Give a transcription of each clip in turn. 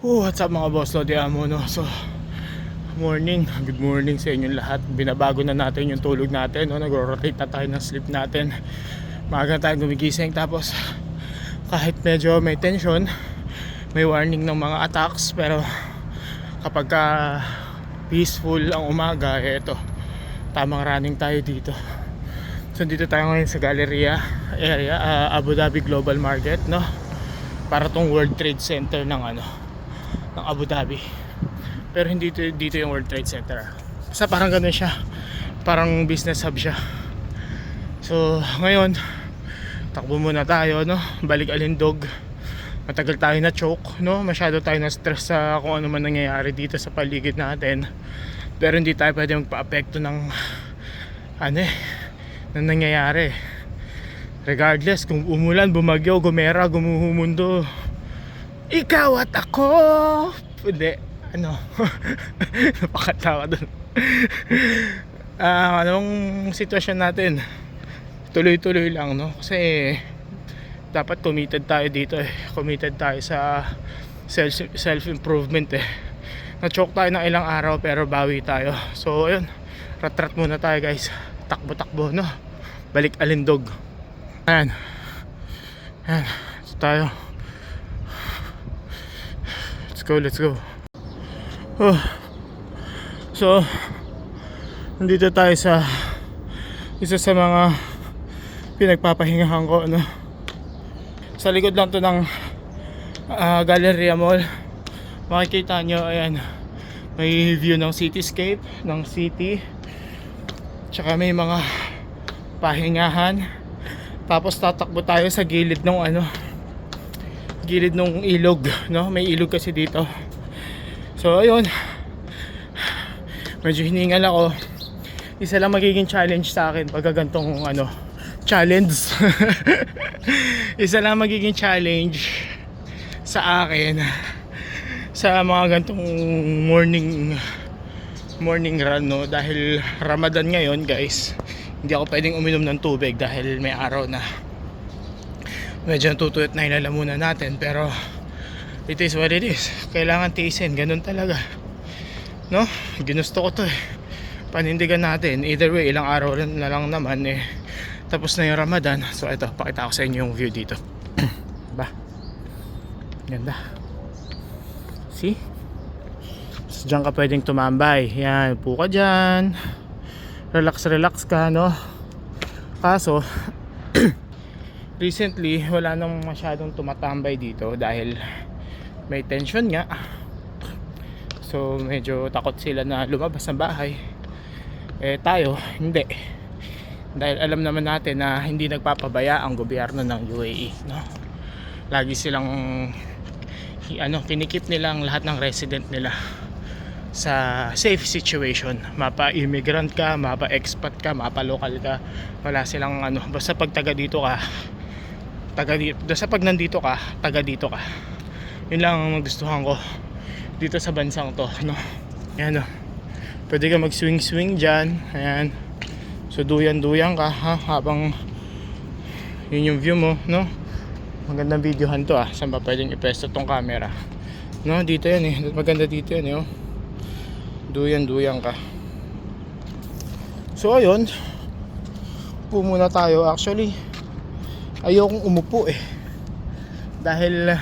What's up mga boss, Lodi Amo, no? So, good morning sa inyong lahat. Binabago na natin yung tulog natin, no? Nagro-rotate na tayo ng sleep natin. Maaga tayo gumigising, tapos kahit medyo may tension, may warning ng mga attacks, pero kapag peaceful ang umaga, eto, tamang running tayo dito. So dito tayo ngayon sa Galleria area, Abu Dhabi Global Market, no? Para tong World Trade Center ng Abu Dhabi. Pero hindi dito yung World Trade Center. Basta parang ganun siya. Parang business hub siya. So ngayon, takbo muna tayo, no? Balik Alindog. Matagal tayo na choke, no? Masyado tayo na stress sa kung ano man nangyayari dito sa paligid natin. Pero hindi tayo pwede magpa-apekto ng na nangyayari. Regardless kung umulan, bumagyo, gumera, gumuhumundo, ikaw at ako, hindi, napakatawa dun. Anong sitwasyon natin, tuloy-tuloy lang, no? Kasi dapat committed tayo dito, committed tayo sa self-improvement. Na-choke tayo ng ilang araw pero bawi tayo. So ayun, rat-rat muna tayo guys, takbo-takbo, no? Balik Alindog. Ayan, ito tayo. Let's go. So nandito tayo sa isa sa mga pinagpapahingahan ko, no? Sa likod lang to ng Galleria Mall. Makikita nyo, ayan, may view ng cityscape, ng city, tsaka may mga pahingahan. Tapos tatakbo tayo sa gilid ng gilid ng ilog, no? May ilog kasi dito. So ayun, medyo hiningal ako. Isa lang magiging challenge sa akin pag gantong challenge. Isa lang magiging challenge sa akin sa mga gantong morning run, no? Dahil Ramadan ngayon guys, hindi ako pwedeng uminom ng tubig dahil may araw na. Medyo natutuyot na yung lalamunan natin, pero it is what it is. Kailangan tiisin, ganun talaga, no? Ginusto ko to panindigan natin. Either way, ilang araw na lang naman tapos na yung Ramadan. So ito, pakita ko sa inyo yung view dito. Ba, ganda. See? So dyan ka pwedeng tumambay. Yan, upo ka dyan, relax ka, no? Kaso recently wala nang masyadong tumatambay dito dahil may tension nga. So medyo takot sila na lumabas ng bahay. Tayo hindi, dahil alam naman natin na hindi nagpapabaya ang gobyerno ng UAE, no? Lagi silang kinikip nilang lahat ng resident nila sa safe situation. Mapa-immigrant ka, mapa-expat ka, mapa-local ka, wala silang basta pag taga dito ka, basta pag nandito ka, taga dito ka. Yun lang ang magustuhan ko dito sa bansang to, no? Ayan, pwede ka mag-swing dyan. Ayan, so duyan ka, habang yun yung view mo, no? Magandang videohan to, saan ba pwedeng ipesto tong camera, no? Dito yan maganda dito yan, duyan ka. So ayun, upo muna tayo. Actually ayokong umupo dahil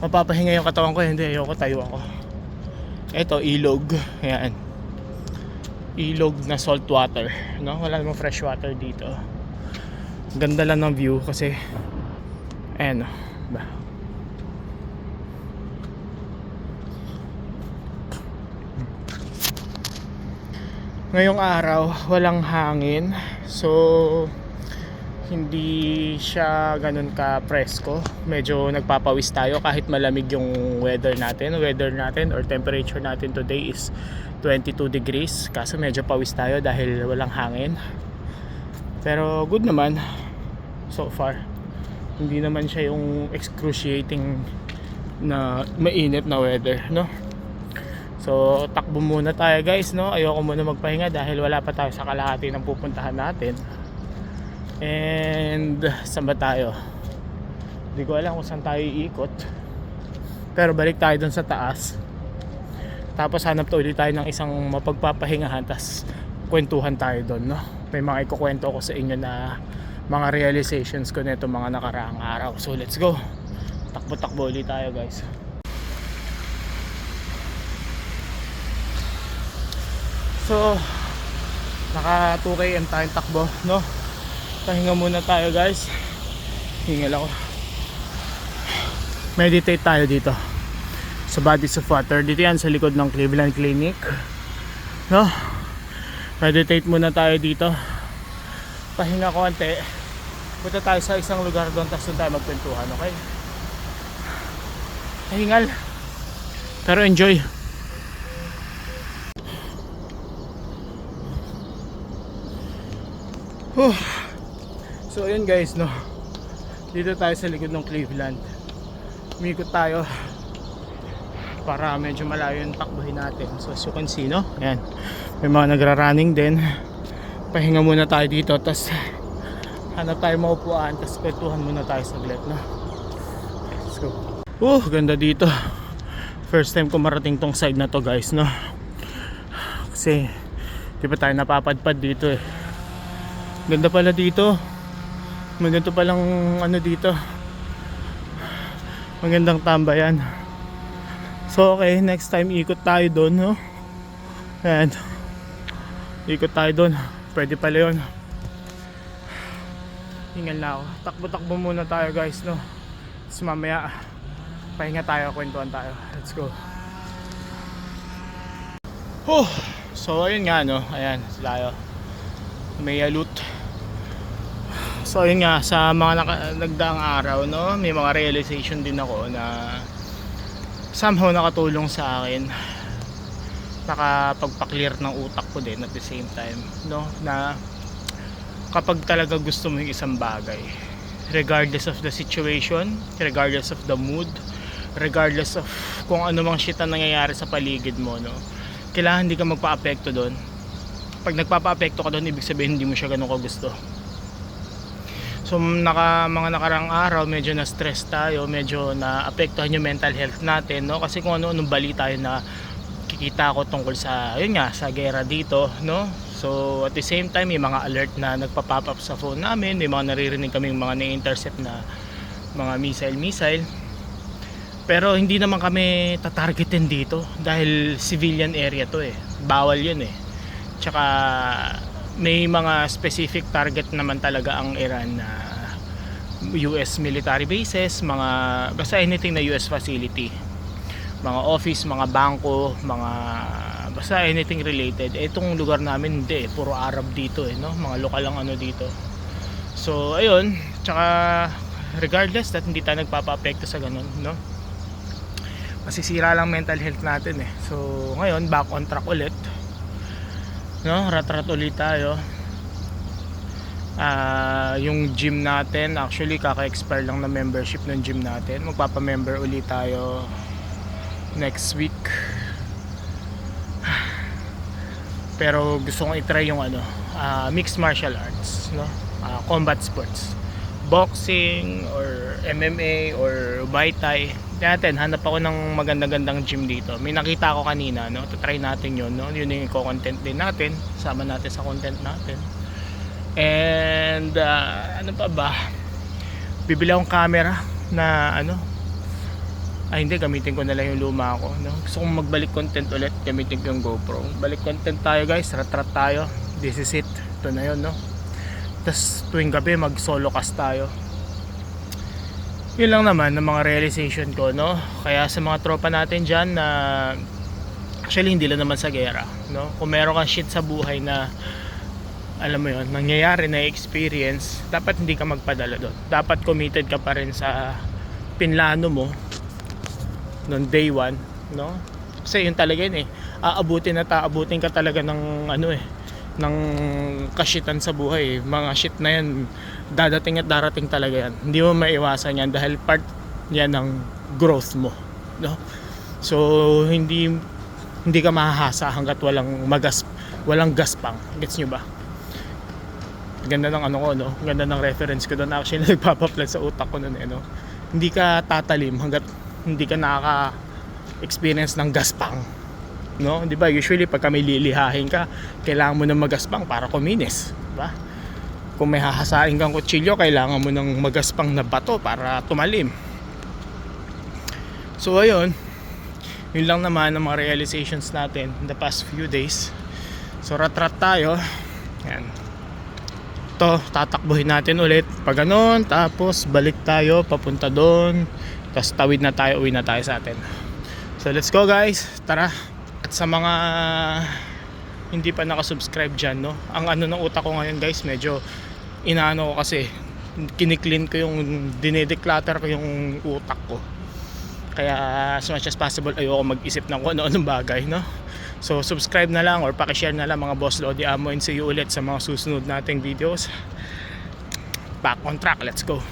mapapahinga yung katawan ko. Hindi, ayoko, tayo ako. Eto, ilog. Ayan, ilog na salt water, no? Wala namang fresh water dito. Ganda lang ng view kasi ayan, ba, ngayong araw walang hangin, so hindi siya ganun ka presko. Medyo nagpapawis tayo kahit malamig yung weather natin or temperature natin today is 22 degrees. Kaso medyo pawis tayo dahil walang hangin. Pero good naman so far. Hindi naman siya yung excruciating na mainit na weather, no? So takbo muna tayo guys, no? Ayoko muna magpahinga dahil wala pa tayo sa kalahati ng pupuntahan natin. And saan ba tayo? Hindi ko alam kung saan tayo iikot. Pero balik tayo dun sa taas. Tapos hanap to ulit tayo ng isang mapagpapahingahan. Tapos kwentuhan tayo dun, no? May mga ikukwento ko sa inyo na mga realizations ko nito mga nakaraang araw. So let's go. Takbo-takbo ulit tayo, guys. So naka 2 km tayong takbo, no? Pahinga muna tayo, guys. Hingal ako. Meditate tayo dito sa Bodies of Water. Dito yan sa likod ng Cleveland Clinic, no? Meditate muna tayo dito. Pahinga konti. Punta tayo sa isang lugar doon, tapos doon tayo magkwentuhan, okay? Pahingal pero enjoy. So ayun, guys, no, dito tayo sa likod ng Cleveland. Umikot tayo para medyo malayo yung takbuhin natin. So as you can see, no, ayan, may mga nagra-running din. Pahinga muna tayo dito, tapos hanap tayo maupuan, tapos kwentuhan muna tayo saglit, no? Let's go. Ganda dito. First time ko marating tong side na to, guys, no? Kasi di pa tayo napapadpad dito eh. Ganda pala dito. Maganda palang ano dito. Magandang tambayan. So okay, next time ikot tayo doon, no? Ayan. Ikot tayo doon. Pwede pala yun. Hingal na ako. Takbo-takbo muna tayo, guys, no? Tapos mamaya pahinga tayo, kwentuhan tayo. Let's go. So ayun nga, no? Ayan, tayo. May alut. So ayun nga, sa mga nagdaang araw, no, may mga realization din ako na somehow nakatulong sa akin. Nakapagpa-clear ng utak ko din at the same time, no, na kapag talaga gusto mo yung isang bagay, regardless of the situation, regardless of the mood, regardless of kung ano mang shit ang nangyayari sa paligid mo, no, kailangan hindi ka magpa-apekto doon. Pag nagpapa-apekto ka doon, ibig sabihin hindi mo siya ganun kagusto. So mga nakarang araw, medyo na-stress tayo, medyo na-apektuhan yung mental health natin, no? Kasi kung ano-anong balita tayo na kikita ko tungkol sa, yun nga, sa gera dito, no? So at the same time, may mga alert na nagpa-pop up sa phone namin, may mga naririnig kaming mga na-intercept na mga missile. Pero hindi naman kami tatargetin dito dahil civilian area to eh. Bawal yun eh. Tsaka may mga specific target naman talaga ang Iran na US military bases, mga basta anything na US facility, mga office, mga bangko, mga basta anything related. Itong lugar namin hindi, puro Arab dito eh, no? Mga lokal lang ano dito. So ayun, tsaka regardless that hindi tayo nagpapa-apekto sa ganun, no? Masisira lang mental health natin eh. So ngayon, back on track ulit, no? Rat-rat ulit tayo. Yung gym natin, actually kaka-expire lang na membership ng gym natin. Magpapa-member ulit tayo next week. Pero gusto kong i-try yung ano, mixed martial arts, no? Combat sports, boxing or MMA or Muay Thai. Natin, hanap ako ng magandang gym dito. May nakita ako kanina, no? Try natin yun, no? Yun yung content din natin. Sama natin sa content natin. And ano pa ba? Bibili akong camera na ano, hindi, gamitin ko na lang yung luma ko, no? Gusto kong magbalik content ulit, gamitin ko yung GoPro. Balik content tayo, guys. Rat-rat tayo. This is it. Ito na yun, no? Tapos tuwing gabi mag solo cast tayo. Yun lang naman ng mga realization ko, no? Kaya sa mga tropa natin dyan na actually hindi lang naman sa gera, no? Kung meron kang shit sa buhay na alam mo yun, nangyayari na experience, dapat hindi ka magpadala doon. Dapat committed ka pa rin sa pinlano mo noong day one, no? Kasi yun talaga yun eh. Aabutin ka talaga ng ano eh, ng kashitan sa buhay eh. Mga shit na yan, dadating at darating talaga yan. Hindi mo maiwasan yan dahil part yan ng growth mo, no? So hindi ka mahahasa hanggat walang gaspang. Gets nyo ba? Ganda ng ano ko, no? Ganda ng reference ko doon. Actually nagpapaplan sa utak ko noon eh, no? Hindi ka tatalim hanggat hindi ka nakaka-experience ng gaspang, no? 'Di ba? Usually pag kami lilihahin ka, kailangan mo ng magaspang para kuminis, 'di ba? Kung may hahasain kang kutsilyo, kailangan mo ng magaspang na bato para tumalim. So ayun, yun lang naman ang mga realizations natin in the past few days. So rat-rat tayo. Yan. Ito, tatakbuhin natin ulit pag ganun, tapos balik tayo papunta doon, tapos tawid na tayo, uwi na tayo sa atin. So let's go guys, tara. At sa mga hindi pa nakasubscribe dyan, no, ang ano ng utak ko ngayon guys, medyo inaano ko kasi kiniklin ko yung, dinedeclutter ko yung utak ko. Kaya as much as possible ayoko mag-isip ng kung ano-anong bagay, no? So subscribe na lang or pakishare na lang mga boss Lodi Amo, and see you ulit sa mga susunod nating videos. Back on track, let's go.